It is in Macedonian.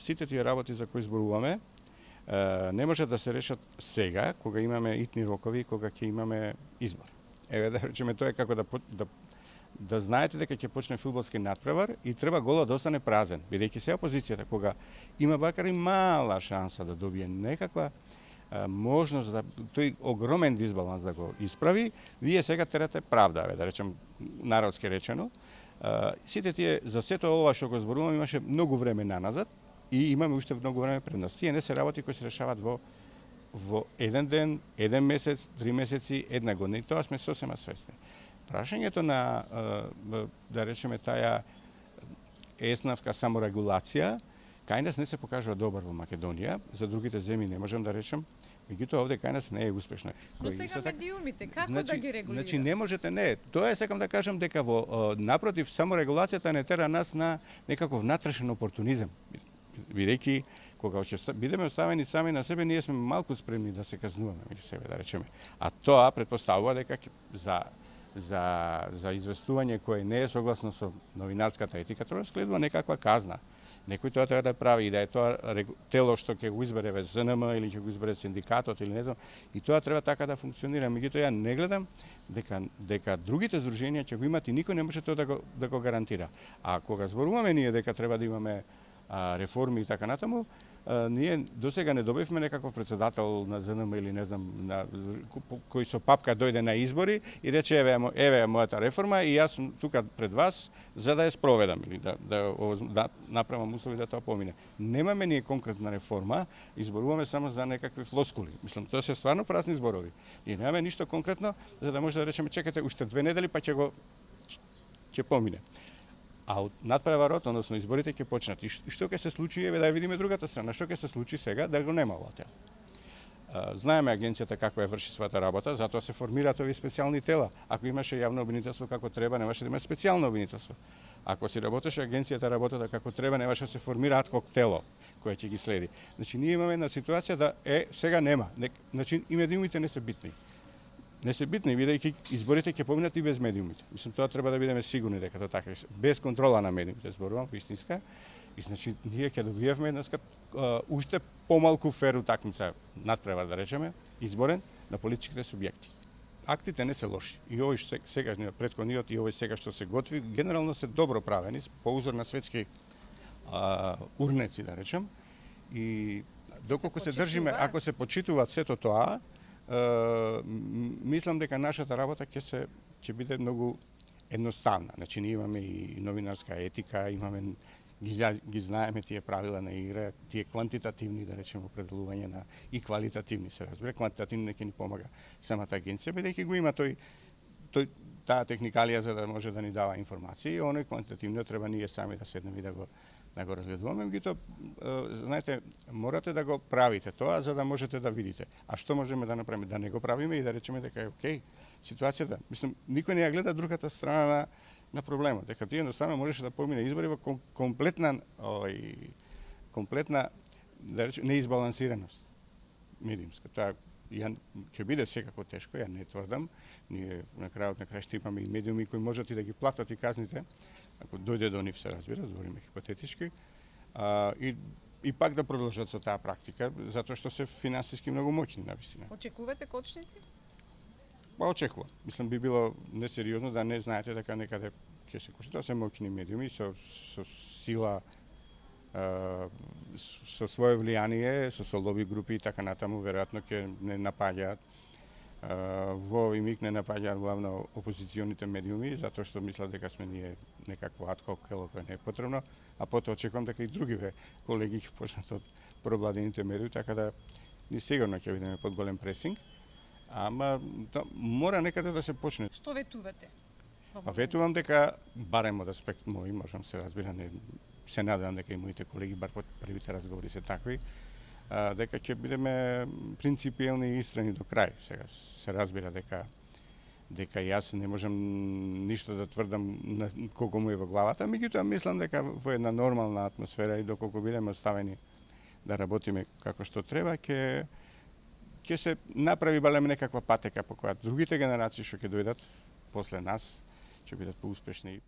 сите тие работи за кои зборуваме не може да се решат сега, кога имаме итни рокови, кога ќе имаме избор. Еве да речеме тоа е како да знаете дека ќе почне фудбалски натпревар и треба голот да остане празен, бидејќи се опозицијата кога има бакар и мала шанса да добие некаква можност да тој огромен дисбаланс да го исправи, вие сега терате правда, да речем народски речено. Сите тие за сето ова што го зборувам имаше многу време наназад и имаме уште многу време пред нас. Тие не се работи кои се решаваат во еден ден, еден месец, 3 месеци, една година. И тоа сме сосема свесни. Прашањето на да речеме таа еснавка саморегулација кај нас не се покажува добар во Македонија, за другите земји не можам да речем, меѓутоа овде кај нас не е успешно. Но сега медиумите, како да ги регулирате? Значи не можете, не. Тоа е сакам да кажам дека напротив саморегулацијата не тера нас на некаков внатрешен опортунизам. Бидејќи кога ќе бидеме оставени сами на себе, ние сме малку спремни да се казнуваме меѓу себе, да речеме. А тоа претпоставува дека за известување кое не е согласно со новинарската етика треба да следува некаква казна. Некој тоа треба да прави и да е тоа тело што ќе го избере ЗНМ или ќе го избере синдикатот или не знам, и тоа треба така да функционира. Меѓутоа ја не гледам дека другите здруженија ќе го имат и никој не може тоа да го гарантира. А кога зборуваме ние дека треба да имаме реформи и така натаму, ние досега не добивме некаков председател на ЗНМ или не знам кој со папка дојде на избори и рече еве мојата реформа и јас сум тука пред вас за да ја спроведам или да направам услови да тоа помине. Немаме ние конкретна реформа, изборуваме само за некакви флоскули. Мислам тоа се стварно празни зборови. Ние немаме ништо конкретно за да може да речеме чекате уште 2 недели па ќе помине. А од надпреварот, односно изборите ќе почнат. И што ќе се случи, еве да видиме другата страна, што ќе се случи сега да го нема ова тело. Знаеме агенцијата каква врши својата работа, затоа се формираат овие специјални тела. Ако имаше јавно обвинителство како треба, немаше да има специјално обвинителство. Ако си работеше агенцијата работата како треба, немаше да се формира адхок тело кое ќе ги следи. Значи ние имаме една ситуација да сега нема. Значи и медиумите не се битни. Не се битни, бидејќи изборите ќе поминат и без медиумите. Мислам, тоа треба да бидеме сигурни дека тоа така е. Без контрола на медиумите, зборувам вистинска. И значи ние ќе добиевме денеска уште помалку фер утакмица, надпревар да речеме, изборен на политичките субјекти. Актите не се лоши. И овој сегашниот претходниот и овој сега што се готви, генерално се добро правени, по узор на светски урнеци да речем. И доколку се држиме, ако се почитуваат сето тоа, мислам дека нашата работа ќе биде многу едноставна. Значи ние имаме и новинарска етика, имаме ги знаеме тие правила на игра, тие квантитативни да речеме определување на и квалитативни се разбира. Квантитативни ќе ни помага самата агенција бидејќи го има таа техникалија за да може да ни дава информации, и оној квантитативно треба ние сами да седнеме и да го разгледуваме, меѓутоа знаете, морате да го правите тоа за да можете да видите. А што можеме да направиме? Да не го правиме и да речеме дека е окей ситуацијата. Мислам, никој не ја гледа другата страна на проблемот, дека ти едноставно можеше да помине избори во комплетна да речем неизбалансираност медиумска. Тоа ќе биде секако тешко, ја не тврдам. Ние на крајот на крај ще имаме и медиуми кои можат и да ги платат и казните, ако дојде до нив се разбира, збориме хипотетички, и пак да продолжат со таа практика, затоа што се финансиски многу моќни навистина. Очекувате кочници? Па очекувам. Мислам би било несериозно да не знаете дека некаде ќе се кочи. Тоа се моќни медиуми со сила, со свое влијание, со лоби групи и така натаму, веројатно ќе не напаѓаат. Во овој миг не напаѓаат главно опозиционите медиуми, затоа што мислат дека сме ние некакво адхок тело кое не е потребно, а потоа очекувам дека и другиве колеги ќе почнат од провладените медиуми, така да ни сигурно ќе видиме под голем пресинг. Ама мора некаде да се почне. Што ветувате? А ветувам дека барем од аспект мој, можам се разбира, се надевам дека и моите колеги, бар по првите разговори се такви, дека ќе бидеме принципиелни и истрени до крај. Сега се разбира дека јас не можам ништо да тврдам на колку му е во главата, меѓутоа мислам дека во една нормална атмосфера и доколку бидеме оставени да работиме како што треба, ќе се направи балем некаква патека по која другите генерации што ќе дојдат после нас ќе бидат поуспешни.